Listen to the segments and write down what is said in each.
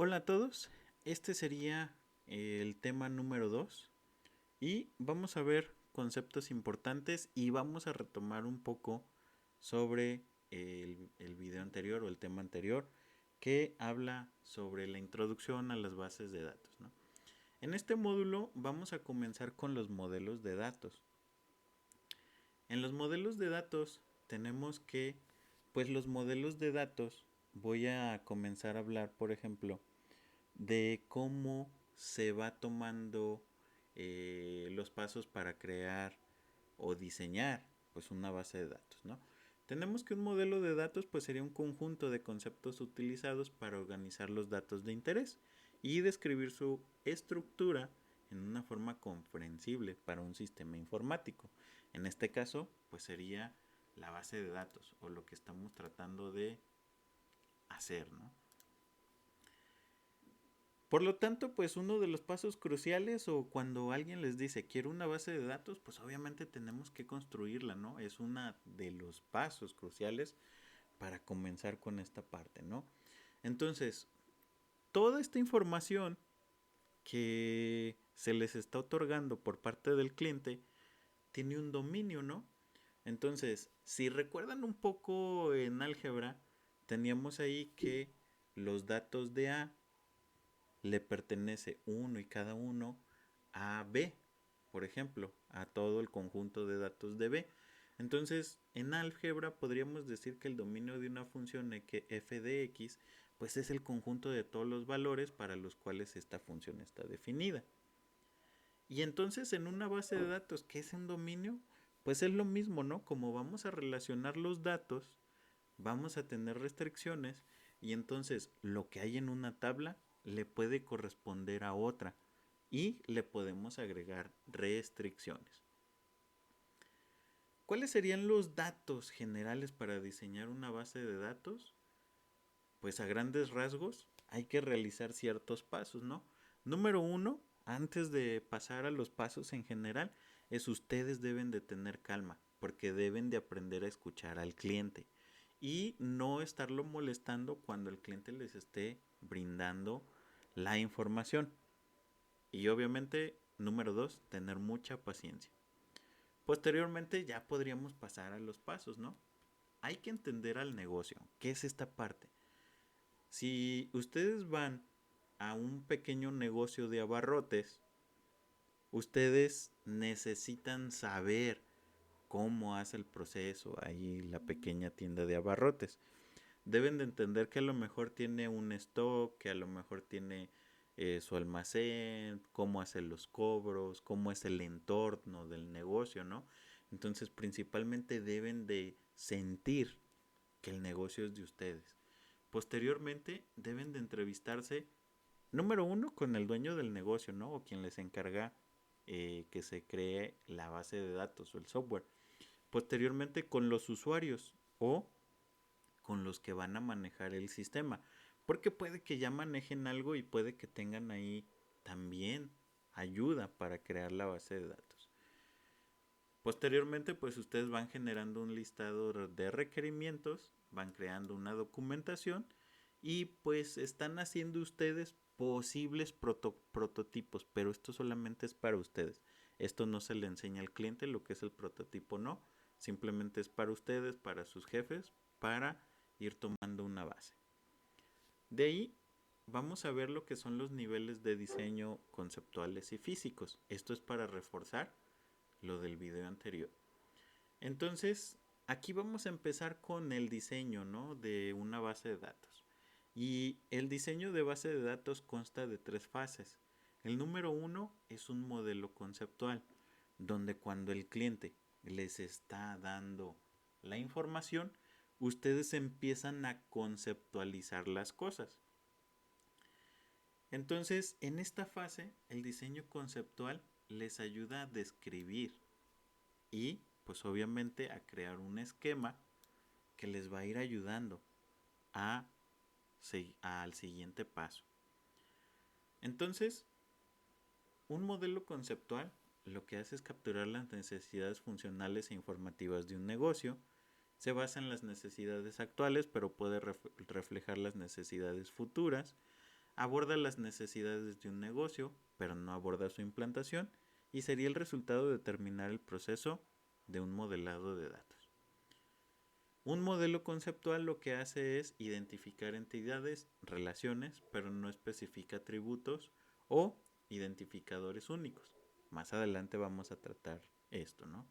Hola a todos, este sería el tema número 2 y vamos a ver conceptos importantes y vamos a retomar un poco sobre el video anterior o el tema anterior que habla sobre la introducción a las bases de datos, ¿no? En este módulo vamos a comenzar con los modelos de datos. En los modelos de datos tenemos que, pues los modelos de datos, voy a comenzar a hablar, por ejemplo, de cómo se va tomando los pasos para crear o diseñar pues una base de datos, ¿no? Tenemos que un modelo de datos pues sería un conjunto de conceptos utilizados para organizar los datos de interés y describir su estructura en una forma comprensible para un sistema informático. En este caso pues sería la base de datos o lo que estamos tratando de hacer, ¿no? Por lo tanto, pues uno de los pasos cruciales o cuando alguien les dice quiero una base de datos, pues obviamente tenemos que construirla, ¿no? Es uno de los pasos cruciales para comenzar con esta parte, ¿no? Entonces, toda esta información que se les está otorgando por parte del cliente tiene un dominio, ¿no? Entonces, si recuerdan un poco en álgebra, teníamos ahí que los datos de A le pertenece uno y cada uno a B, por ejemplo, a todo el conjunto de datos de B. Entonces, en álgebra podríamos decir que el dominio de una función f de x pues es el conjunto de todos los valores para los cuales esta función está definida. Y entonces en una base de datos, ¿qué es un dominio? Pues es lo mismo, ¿no? Como vamos a relacionar los datos, vamos a tener restricciones y entonces lo que hay en una tabla le puede corresponder a otra y le podemos agregar restricciones. ¿Cuáles serían los datos generales para diseñar una base de datos? Pues a grandes rasgos hay que realizar ciertos pasos, ¿no? Número uno, antes de pasar a los pasos en general, es ustedes deben de tener calma, porque deben de aprender a escuchar al cliente y no estarlo molestando cuando el cliente les esté brindando la información. Y obviamente, número dos, tener mucha paciencia. Posteriormente ya podríamos pasar a los pasos, ¿no? Hay que entender al negocio. ¿Qué es esta parte? Si ustedes van a un pequeño negocio de abarrotes, ustedes necesitan saber cómo hace el proceso ahí la pequeña tienda de abarrotes. Deben de entender que a lo mejor tiene un stock, que a lo mejor tiene su almacén, cómo hace los cobros, cómo es el entorno del negocio, ¿no? Entonces principalmente deben de sentir que el negocio es de ustedes. Posteriormente deben de entrevistarse, número uno, con el dueño del negocio, ¿no? O quien les encarga que se cree la base de datos o el software. Posteriormente con los usuarios o con los que van a manejar el sistema. Porque puede que ya manejen algo y puede que tengan ahí también ayuda para crear la base de datos. Posteriormente, pues ustedes van generando un listado de requerimientos, van creando una documentación y pues están haciendo ustedes posibles prototipos, pero esto solamente es para ustedes. Esto no se le enseña al cliente, lo que es el prototipo no, simplemente es para ustedes, para sus jefes, para ir tomando una base. De ahí vamos a ver lo que son los niveles de diseño conceptuales y físicos. Esto es para reforzar lo del video anterior. Entonces, aquí vamos a empezar con el diseño, ¿no? De una base de datos. Y el diseño de base de datos consta de tres fases. El número uno es un modelo conceptual, donde cuando el cliente les está dando la información, ustedes empiezan a conceptualizar las cosas. Entonces, en esta fase, el diseño conceptual les ayuda a describir y pues obviamente a crear un esquema que les va a ir ayudando a, al siguiente paso. Entonces, un modelo conceptual lo que hace es capturar las necesidades funcionales e informativas de un negocio. Se basa en las necesidades actuales, pero puede reflejar las necesidades futuras. aborda las necesidades de un negocio, pero no aborda su implantación, y sería el resultado de determinar el proceso de un modelado de datos. Un modelo conceptual lo que hace es identificar entidades, relaciones, pero no especifica atributos o identificadores únicos. Más adelante vamos a tratar esto, ¿no?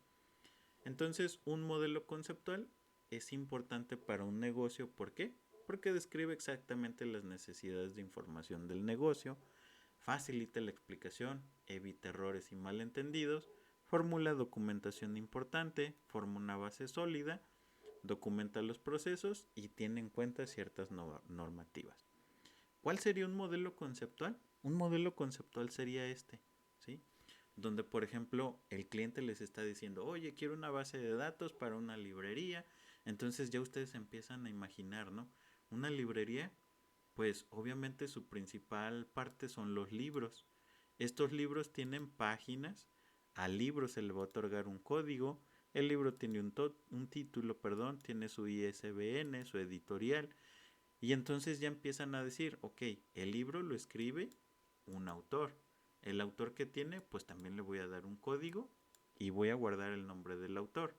Entonces, un modelo conceptual es importante para un negocio. ¿Por qué? Porque describe exactamente las necesidades de información del negocio, facilita la explicación, evita errores y malentendidos, formula documentación importante, forma una base sólida, documenta los procesos y tiene en cuenta ciertas normativas. ¿Cuál sería un modelo conceptual? Un modelo conceptual sería este, ¿sí? Donde, por ejemplo, el cliente les está diciendo, oye, quiero una base de datos para una librería. Entonces ya ustedes empiezan a imaginar, ¿no? Una librería, pues obviamente su principal parte son los libros. Estos libros tienen páginas, al libro se le va a otorgar un código, el libro tiene un título, perdón, tiene su ISBN, su editorial, y entonces ya empiezan a decir, ok, el libro lo escribe un autor. El autor que tiene, pues también le voy a dar un código y voy a guardar el nombre del autor.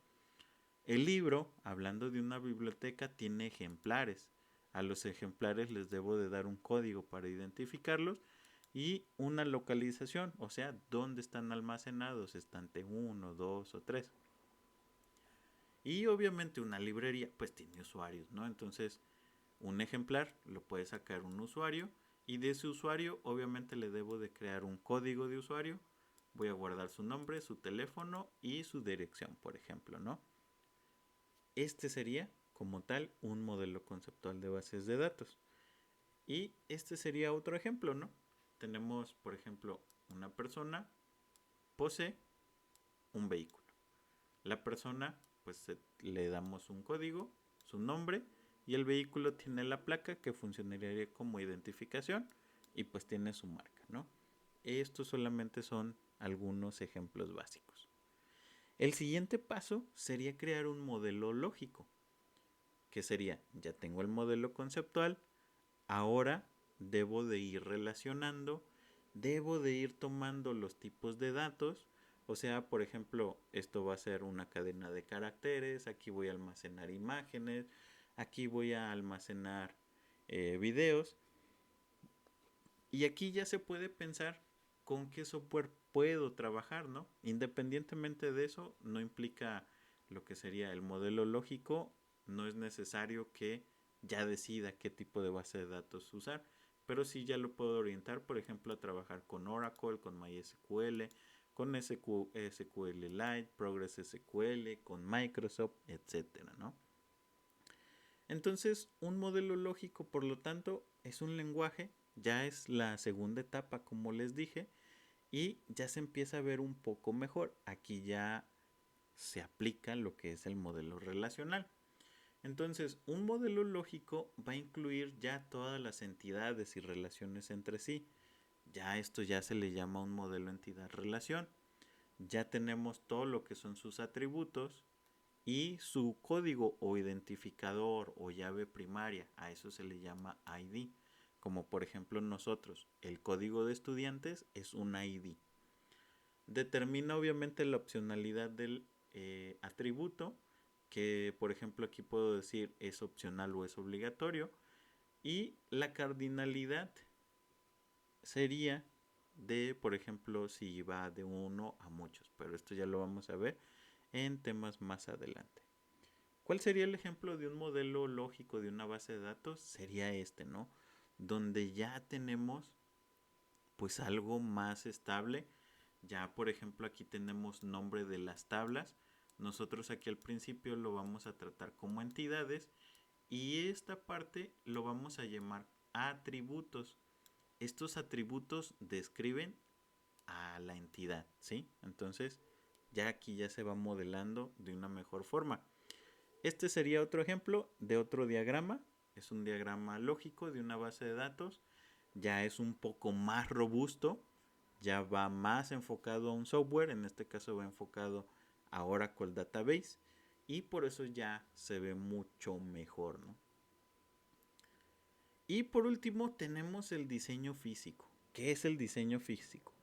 El libro, hablando de una biblioteca, tiene ejemplares. A los ejemplares les debo de dar un código para identificarlos y una localización, o sea, dónde están almacenados, estante 1, 2 o 3. Y obviamente una librería, pues tiene usuarios, ¿no? Entonces, un ejemplar lo puede sacar un usuario y de ese usuario obviamente le debo de crear un código de usuario. Voy a guardar su nombre, su teléfono y su dirección, por ejemplo, ¿no? Este sería, como tal, un modelo conceptual de bases de datos. Y este sería otro ejemplo, ¿no? Tenemos, por ejemplo, una persona posee un vehículo. La persona, pues le damos un código, su nombre, y el vehículo tiene la placa que funcionaría como identificación y pues tiene su marca, ¿no? Estos solamente son algunos ejemplos básicos. El siguiente paso sería crear un modelo lógico, que sería, ya tengo el modelo conceptual, ahora debo de ir relacionando, debo de ir tomando los tipos de datos, o sea, por ejemplo, esto va a ser una cadena de caracteres, aquí voy a almacenar imágenes, aquí voy a almacenar videos, y aquí ya se puede pensar con qué software puedo trabajar, ¿no? Independientemente de eso, no implica lo que sería el modelo lógico, no es necesario que ya decida qué tipo de base de datos usar, pero sí ya lo puedo orientar, por ejemplo, a trabajar con Oracle, con MySQL, con SQLite, Progress SQL, con Microsoft, etcétera, ¿no? Entonces, un modelo lógico, por lo tanto, es un lenguaje, ya es la segunda etapa, como les dije, y ya se empieza a ver un poco mejor. Aquí ya se aplica lo que es el modelo relacional. Entonces, un modelo lógico va a incluir ya todas las entidades y relaciones entre sí. Ya esto ya se le llama un modelo entidad-relación. Ya tenemos todo lo que son sus atributos y su código o identificador o llave primaria. A eso se le llama ID. Como por ejemplo nosotros, el código de estudiantes es un ID. Determina obviamente la opcionalidad del atributo, que por ejemplo aquí puedo decir es opcional o es obligatorio, y la cardinalidad sería de, por ejemplo, si va de uno a muchos, pero esto ya lo vamos a ver en temas más adelante. ¿Cuál sería el ejemplo de un modelo lógico de una base de datos? Sería este, ¿no? Donde ya tenemos pues algo más estable. Ya, por ejemplo, aquí tenemos nombre de las tablas. Nosotros aquí al principio lo vamos a tratar como entidades y esta parte lo vamos a llamar atributos. Estos atributos describen a la entidad, ¿sí? Entonces, ya aquí ya se va modelando de una mejor forma. Este sería otro ejemplo de otro diagrama. Es un diagrama lógico de una base de datos. Ya es un poco más robusto. Ya va más enfocado a un software. En este caso va enfocado a Oracle Database. Y por eso ya se ve mucho mejor, ¿no? Y por último tenemos el diseño físico. ¿Qué es el diseño físico?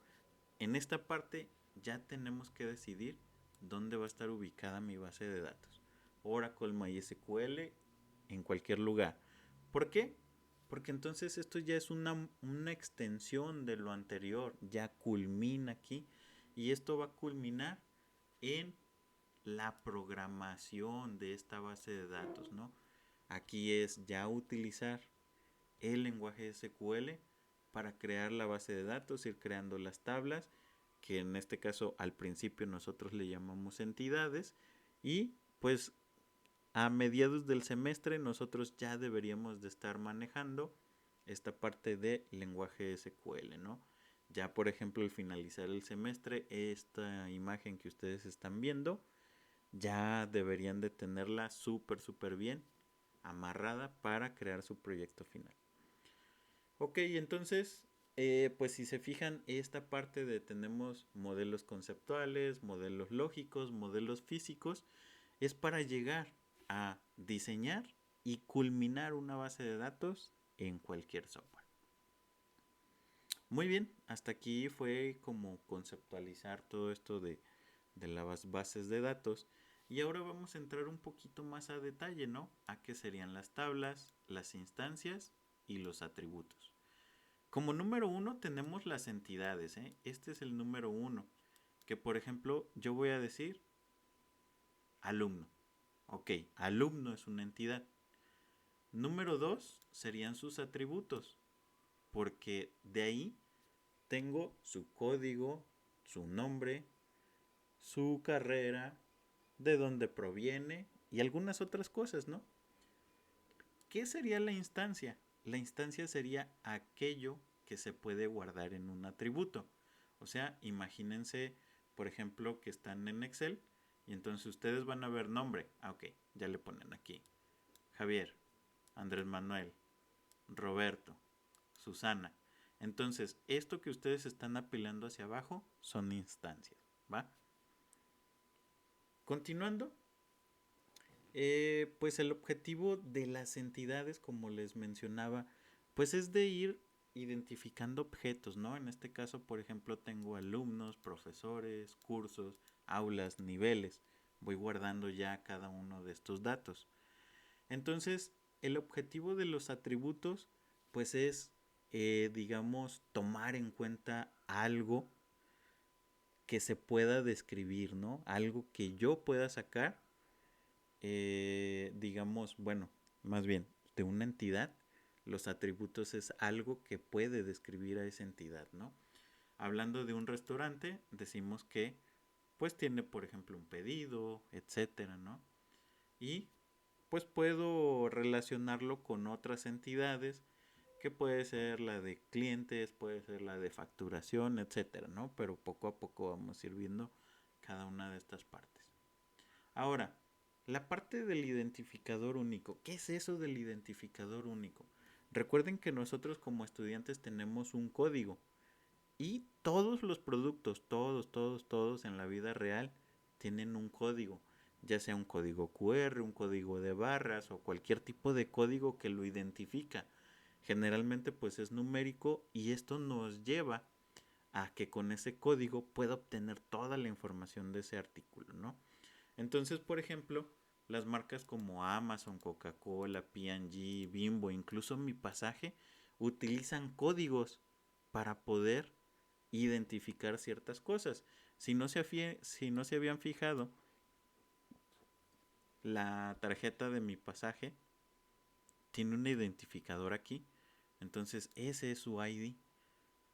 En esta parte ya tenemos que decidir dónde va a estar ubicada mi base de datos. Oracle, MySQL, en cualquier lugar. ¿Por qué? Porque entonces esto ya es una extensión de lo anterior, ya culmina aquí y esto va a culminar en la programación de esta base de datos, ¿no? Aquí es ya utilizar el lenguaje SQL para crear la base de datos, ir creando las tablas, que en este caso al principio nosotros le llamamos entidades, y pues a mediados del semestre nosotros ya deberíamos de estar manejando esta parte de lenguaje SQL, ¿no? Ya por ejemplo al finalizar el semestre, esta imagen que ustedes están viendo, ya deberían de tenerla súper bien amarrada para crear su proyecto final. Ok, entonces, pues si se fijan, esta parte de tenemos modelos conceptuales, modelos lógicos, modelos físicos, es para llegar a diseñar y culminar una base de datos en cualquier software. Muy bien, hasta aquí fue como conceptualizar todo esto de las bases de datos. Y ahora vamos a entrar un poquito más a detalle, ¿no? A qué serían las tablas, las instancias y los atributos. Como número uno tenemos las entidades, ¿eh? Este es el número uno. Que por ejemplo yo voy a decir alumno. Ok, alumno es una entidad. Número dos serían sus atributos. Porque de ahí tengo su código, su nombre, su carrera, de dónde proviene y algunas otras cosas, ¿no? ¿Qué sería la instancia? La instancia sería aquello que se puede guardar en un atributo. O sea, imagínense, por ejemplo, que están en Excel y entonces ustedes van a ver nombre. Ah, ok, ya le ponen aquí. Javier, Andrés Manuel, Roberto, Susana. Entonces, esto que ustedes están apilando hacia abajo son instancias, ¿va? Continuando, pues el objetivo de las entidades, como les mencionaba, pues es de ir identificando objetos, ¿no? En este caso, por ejemplo, tengo alumnos, profesores, cursos, aulas, niveles. Voy guardando ya cada uno de estos datos. Entonces, el objetivo de los atributos, pues es, digamos, tomar en cuenta algo que se pueda describir, ¿no? Algo que yo pueda sacar, digamos, bueno, más bien, de una entidad. Los atributos es algo que puede describir a esa entidad, ¿no? Hablando de un restaurante, decimos que, pues tiene, por ejemplo, un pedido, etcétera, ¿no? Y pues puedo relacionarlo con otras entidades que puede ser la de clientes, puede ser la de facturación, etcétera, ¿no? Pero poco a poco vamos a ir viendo cada una de estas partes. Ahora, la parte del identificador único. ¿Qué es eso del identificador único? Recuerden que nosotros como estudiantes tenemos un código y todos los productos, todos en la vida real tienen un código, ya sea un código QR, un código de barras o cualquier tipo de código que lo identifica. Generalmente pues es numérico y esto nos lleva a que con ese código pueda obtener toda la información de ese artículo, ¿no? Entonces, por ejemplo, las marcas como Amazon, Coca-Cola, P&G, Bimbo, incluso Mi Pasaje, utilizan códigos para poder identificar ciertas cosas. Si no se habían fijado, la tarjeta de Mi Pasaje tiene un identificador aquí. Entonces, ese es su ID.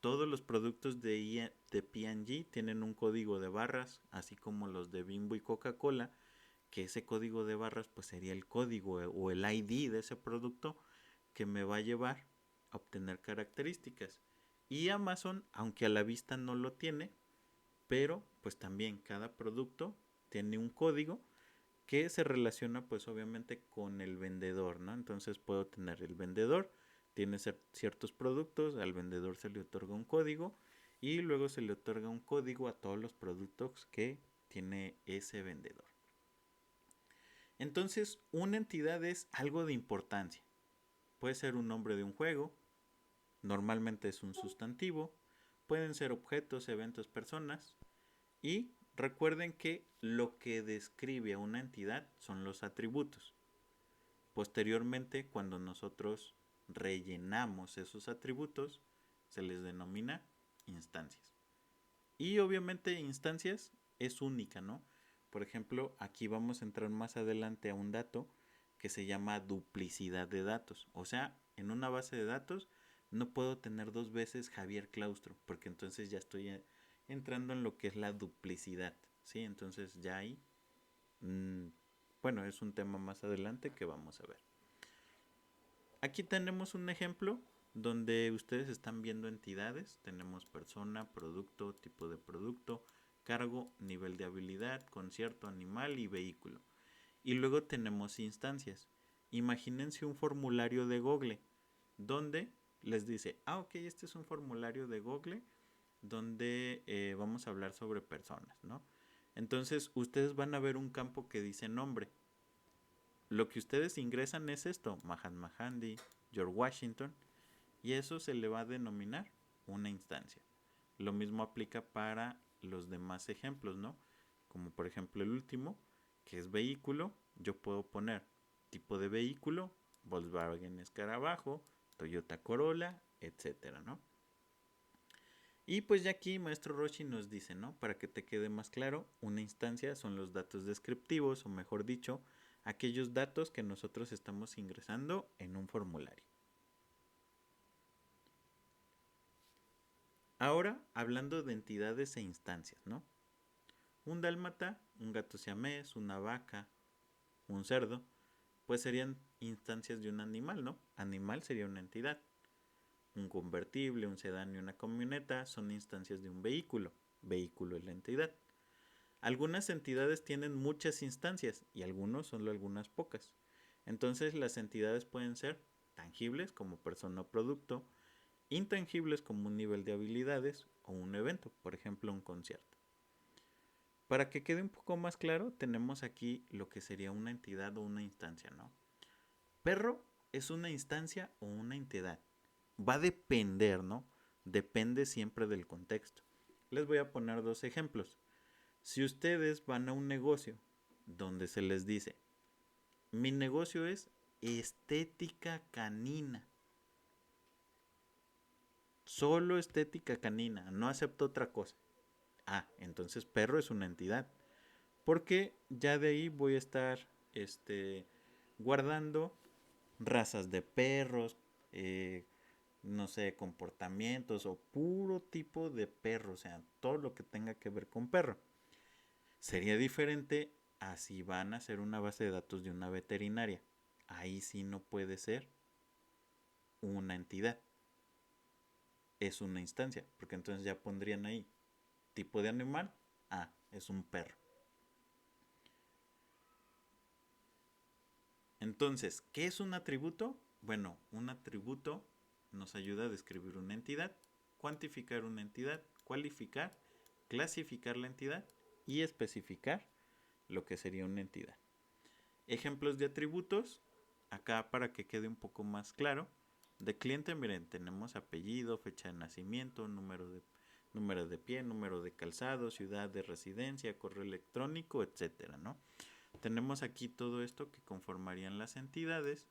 Todos los productos de P&G tienen un código de barras, así como los de Bimbo y Coca-Cola, que ese código de barras pues sería el código o el ID de ese producto que me va a llevar a obtener características. Y Amazon, aunque a la vista no lo tiene, pero pues también cada producto tiene un código que se relaciona pues obviamente con el vendedor, ¿no? Entonces puedo tener el vendedor, tiene ciertos productos, al vendedor se le otorga un código y luego se le otorga un código a todos los productos que tiene ese vendedor. Entonces, una entidad es algo de importancia. Puede ser un nombre de un juego, normalmente es un sustantivo, pueden ser objetos, eventos, personas, y recuerden que lo que describe a una entidad son los atributos. Posteriormente, cuando nosotros rellenamos esos atributos, se les denomina instancias. Y obviamente instancias es única, ¿no? Por ejemplo, aquí vamos a entrar más adelante a un dato que se llama duplicidad de datos. O sea, en una base de datos no puedo tener dos veces Javier Claustro, porque entonces ya estoy entrando en lo que es la duplicidad, ¿sí? Entonces ya ahí, bueno, es un tema más adelante que vamos a ver. Aquí tenemos un ejemplo donde ustedes están viendo entidades. Tenemos persona, producto, tipo de producto, cargo, nivel de habilidad, concierto, animal y vehículo. Y luego tenemos instancias. Imagínense un formulario de Google donde les dice, ok, este es un formulario de Google donde vamos a hablar sobre personas, ¿no? Entonces ustedes van a ver un campo que dice nombre. Lo que ustedes ingresan es esto, Mahatma Gandhi, George Washington, y eso se le va a denominar una instancia. Lo mismo aplica para los demás ejemplos, ¿no? Como por ejemplo el último, que es vehículo, yo puedo poner tipo de vehículo, Volkswagen Escarabajo, Toyota Corolla, etcétera, ¿no? Y pues ya aquí maestro Roshi nos dice, ¿no? Para que te quede más claro, una instancia son los datos descriptivos, o mejor dicho, aquellos datos que nosotros estamos ingresando en un formulario. Ahora, hablando de entidades e instancias, ¿no? Un dálmata, un gato siamés, una vaca, un cerdo, pues serían instancias de un animal, ¿no? Animal sería una entidad. Un convertible, un sedán y una camioneta son instancias de un vehículo. Vehículo es la entidad. Algunas entidades tienen muchas instancias y algunos solo algunas pocas. Entonces las entidades pueden ser tangibles como persona o producto, intangibles como un nivel de habilidades o un evento, por ejemplo un concierto. Para que quede un poco más claro, tenemos aquí lo que sería una entidad o una instancia, ¿no? Perro es una instancia o una entidad. Va a depender, ¿no? Depende siempre del contexto. Les voy a poner dos ejemplos. Si ustedes van a un negocio donde se les dice, mi negocio es estética canina, solo estética canina, no acepto otra cosa. Ah, entonces perro es una entidad. Porque ya de ahí voy a estar guardando razas de perros, no sé, comportamientos o puro tipo de perro, o sea, todo lo que tenga que ver con perro. Sería diferente a si van a hacer una base de datos de una veterinaria. Ahí sí no puede ser una entidad, es una instancia, porque entonces ya pondrían ahí tipo de animal, ah, es un perro. Entonces, ¿qué es un atributo? Bueno, un atributo nos ayuda a describir una entidad, cuantificar una entidad, cualificar, clasificar la entidad y especificar lo que sería una entidad. Ejemplos de atributos, acá para que quede un poco más claro. De cliente, miren, tenemos apellido, fecha de nacimiento, número de pie, número de calzado, ciudad de residencia, correo electrónico, etcétera, ¿no? Tenemos aquí todo esto que conformarían las entidades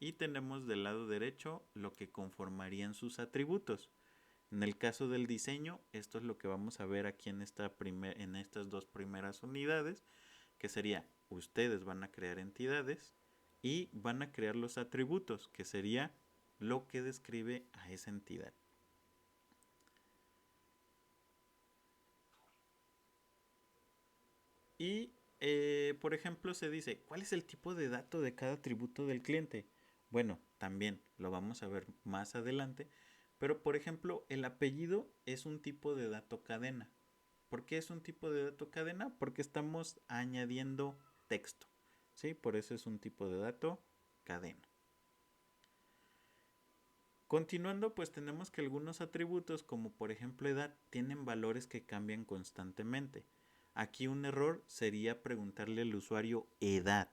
y tenemos del lado derecho lo que conformarían sus atributos. En el caso del diseño, esto es lo que vamos a ver aquí en estas dos primeras unidades, que sería, ustedes van a crear entidades y van a crear los atributos, que sería lo que describe a esa entidad. Y, por ejemplo, se dice, ¿cuál es el tipo de dato de cada atributo del cliente? Bueno, también lo vamos a ver más adelante, pero por ejemplo, el apellido es un tipo de dato cadena. ¿Por qué es un tipo de dato cadena? Porque estamos añadiendo texto, ¿sí? Por eso es un tipo de dato cadena. Continuando, pues tenemos que algunos atributos, como por ejemplo edad, tienen valores que cambian constantemente. Aquí un error sería preguntarle al usuario edad,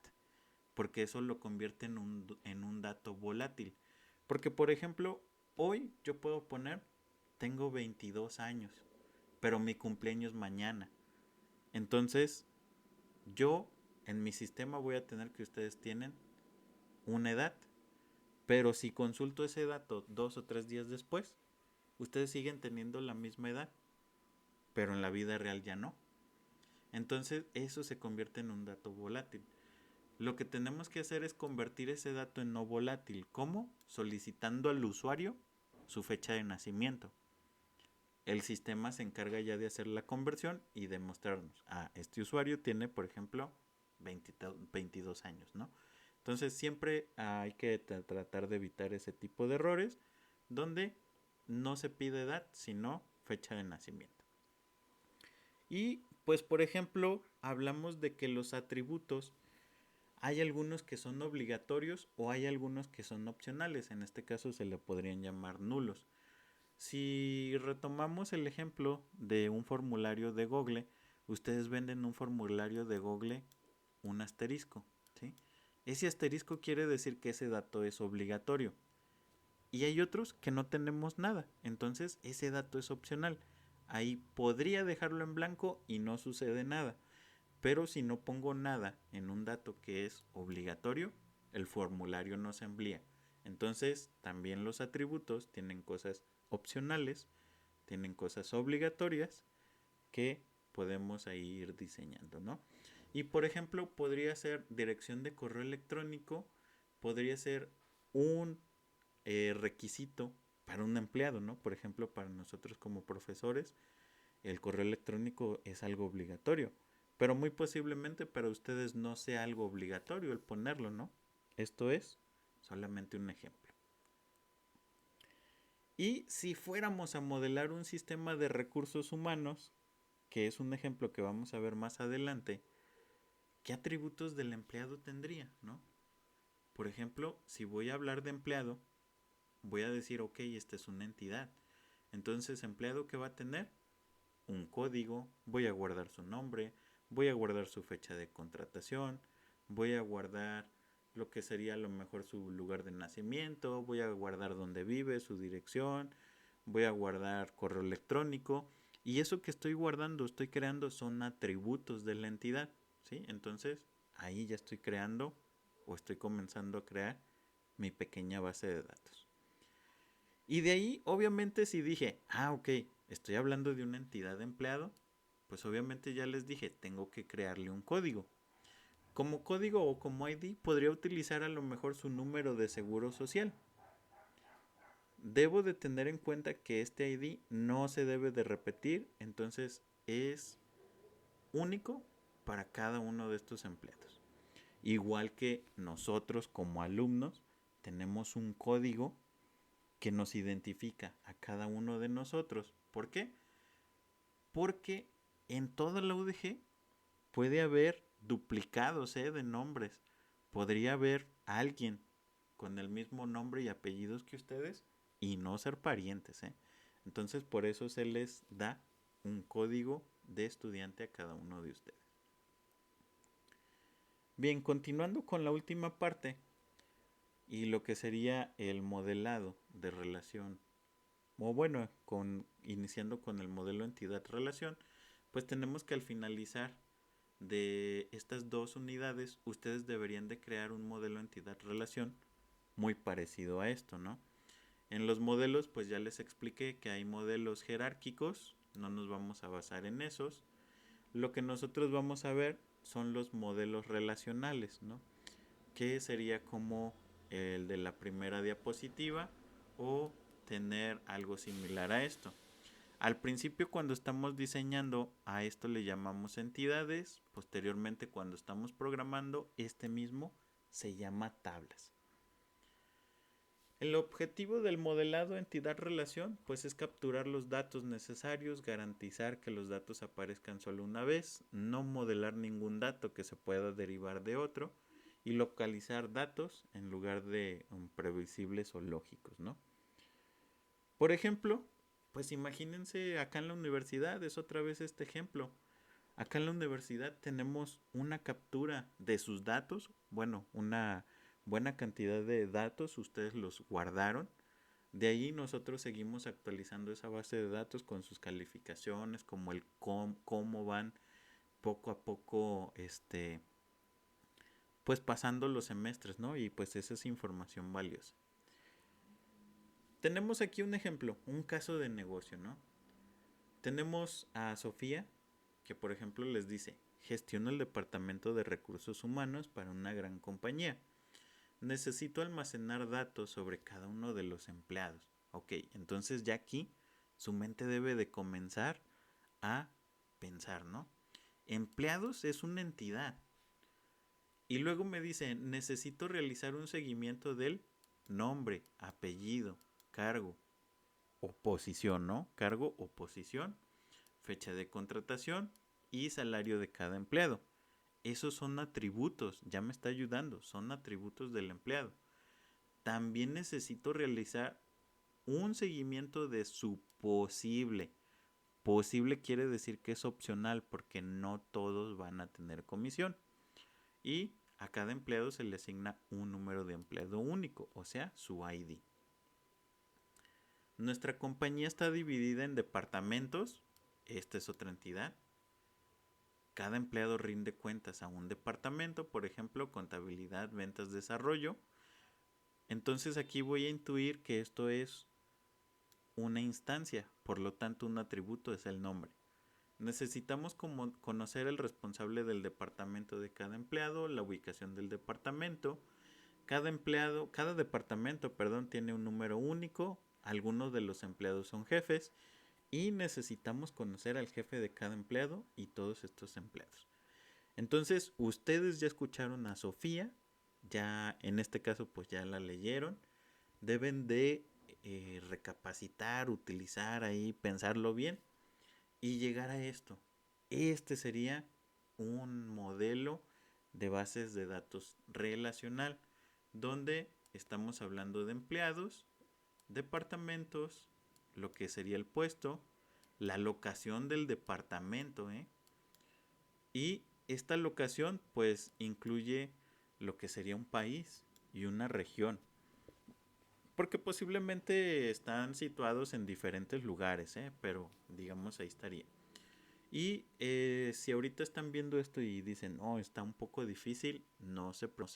porque eso lo convierte en un dato volátil. Porque, por ejemplo, hoy yo puedo poner, tengo 22 años, pero mi cumpleaños mañana. Entonces, yo en mi sistema voy a tener que ustedes tienen una edad, pero si consulto ese dato 2 o 3 días después, ustedes siguen teniendo la misma edad, pero en la vida real ya no. Entonces, eso se convierte en un dato volátil. Lo que tenemos que hacer es convertir ese dato en no volátil. ¿Cómo? Solicitando al usuario su fecha de nacimiento. El sistema se encarga ya de hacer la conversión y de mostrarnos, este usuario tiene, por ejemplo, 22 años, ¿no? Entonces siempre hay que tratar de evitar ese tipo de errores donde no se pide edad, sino fecha de nacimiento. Y pues, por ejemplo, hablamos de que los atributos hay algunos que son obligatorios o hay algunos que son opcionales. En este caso se le podrían llamar nulos. Si retomamos el ejemplo de un formulario de Google, ustedes ven en un formulario de Google un asterisco, ¿sí? Ese asterisco quiere decir que ese dato es obligatorio. Y hay otros que no tenemos nada, entonces ese dato es opcional. Ahí podría dejarlo en blanco y no sucede nada. Pero si no pongo nada en un dato que es obligatorio, el formulario no se envía. Entonces, también los atributos tienen cosas opcionales, tienen cosas obligatorias que podemos ahí ir diseñando, ¿no? Y por ejemplo, podría ser dirección de correo electrónico, podría ser un requisito para un empleado, ¿no? Por ejemplo, para nosotros como profesores, el correo electrónico es algo obligatorio, pero muy posiblemente para ustedes no sea algo obligatorio el ponerlo, ¿no? Esto es solamente un ejemplo. Y si fuéramos a modelar un sistema de recursos humanos, que es un ejemplo que vamos a ver más adelante, ¿qué atributos del empleado tendría, no? Por ejemplo, si voy a hablar de empleado, voy a decir, ok, esta es una entidad. Entonces, empleado, ¿qué va a tener? Un código, voy a guardar su nombre, voy a guardar su fecha de contratación, voy a guardar lo que sería a lo mejor su lugar de nacimiento, voy a guardar dónde vive, su dirección, voy a guardar correo electrónico y eso que estoy guardando, estoy creando son atributos de la entidad, ¿sí? Entonces ahí ya estoy creando o estoy comenzando a crear mi pequeña base de datos. Y de ahí, obviamente, si dije, ok, estoy hablando de una entidad de empleado, pues obviamente ya les dije, tengo que crearle un código. Como código o como ID podría utilizar a lo mejor su número de seguro social. Debo de tener en cuenta que este ID no se debe de repetir, entonces es único para cada uno de estos empleados. Igual que nosotros como alumnos tenemos un código que nos identifica a cada uno de nosotros. ¿Por qué? Porque en toda la UDG puede haber duplicados de nombres. Podría haber alguien con el mismo nombre y apellidos que ustedes y no ser parientes. Entonces por eso se les da un código de estudiante a cada uno de ustedes. Bien, continuando con la última parte y lo que sería el modelado de relación, o bueno, iniciando con el modelo entidad-relación, pues tenemos que al finalizar de estas dos unidades, ustedes deberían de crear un modelo entidad-relación muy parecido a esto, ¿no? En los modelos, pues ya les expliqué que hay modelos jerárquicos, no nos vamos a basar en esos. Lo que nosotros vamos a ver son los modelos relacionales, ¿no? Que sería como el de la primera diapositiva o tener algo similar a esto. Al principio cuando estamos diseñando a esto le llamamos entidades, posteriormente cuando estamos programando este mismo se llama tablas. El objetivo del modelado entidad-relación pues es capturar los datos necesarios, garantizar que los datos aparezcan solo una vez, no modelar ningún dato que se pueda derivar de otro y localizar datos en lugar de previsibles o lógicos, ¿no? Por ejemplo, pues imagínense acá en la universidad, es otra vez este ejemplo. Acá en la universidad tenemos una captura de sus datos, bueno, buena cantidad de datos, ustedes los guardaron. De ahí nosotros seguimos actualizando esa base de datos con sus calificaciones, como el cómo van poco a poco, pues pasando los semestres, ¿no? Y pues esa es información valiosa. Tenemos aquí un ejemplo, un caso de negocio, ¿no? Tenemos a Sofía, que por ejemplo les dice, gestiono el departamento de recursos humanos para una gran compañía. Necesito almacenar datos sobre cada uno de los empleados. Ok, entonces ya aquí su mente debe de comenzar a pensar, ¿no? Empleados es una entidad. Y luego me dice, necesito realizar un seguimiento del nombre, apellido, cargo o posición, ¿no? Cargo o posición, fecha de contratación y salario de cada empleado. Esos son atributos, ya me está ayudando, son atributos del empleado. También necesito realizar un seguimiento de su posible. Posible quiere decir que es opcional porque no todos van a tener comisión. Y a cada empleado se le asigna un número de empleado único, o sea, su ID. Nuestra compañía está dividida en departamentos. Esta es otra entidad. Cada empleado rinde cuentas a un departamento, por ejemplo, contabilidad, ventas, desarrollo. Entonces aquí voy a intuir que esto es una instancia, por lo tanto un atributo es el nombre. Necesitamos conocer el responsable del departamento de cada empleado, la ubicación del departamento. Cada departamento, perdón, tiene un número único. Algunos de los empleados son jefes y necesitamos conocer al jefe de cada empleado y todos estos empleados. Entonces, ustedes ya escucharon a Sofía, ya en este caso pues ya la leyeron. Deben de recapacitar, utilizar ahí, pensarlo bien y llegar a esto. Este sería un modelo de bases de datos relacional donde estamos hablando de empleados, departamentos, lo que sería el puesto, la locación del departamento, y esta locación pues incluye lo que sería un país y una región, porque posiblemente están situados en diferentes lugares, pero digamos ahí estaría. Y si ahorita están viendo esto y dicen, oh, está un poco difícil, no se preocupen.